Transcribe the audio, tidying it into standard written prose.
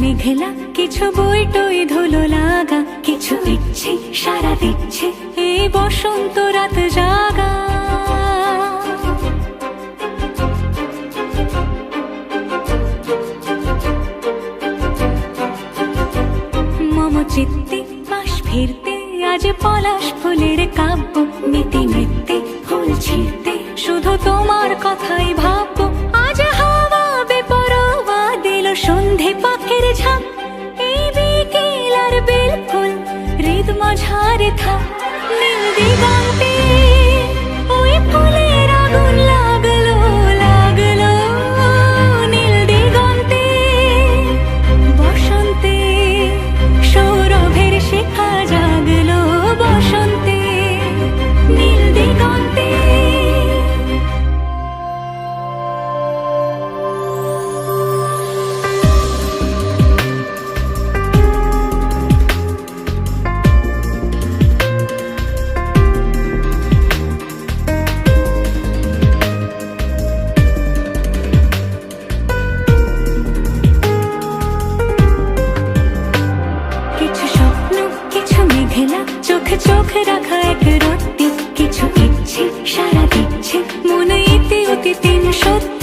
মেঘলা, কিছু বই টই ধুলো লাগা, কিছু ইচ্ছে সারা দিচ্ছে এই বসন্ত রাত জাগা। মম চিত্তে পাশ ফিরতে আজ পলাশ ফুলের কাব্য, নীতি নৃত্যে ফুল ছিঁড়তে শুধু তোমার কথাই ভাববো। আজ হাওয়া বেপরোয়া দিল সন্ধে পাখির ঝাঁক, এই বিকেল আর বেলফুল হৃদ মাঝারে থাক। নীল দিগন্তে ওই ফুলের আগুন লাগলো লাগলো, নীল দিগন্তে বসন্তে সৌরভের শিখা জাগলো, বসন্তে নীল দিগন্তে। চোখে চোখ রাখা এক রত্তি, কিছু ইচ্ছে সারা দিচ্ছে মনে ইতি অতি তিন সত্য।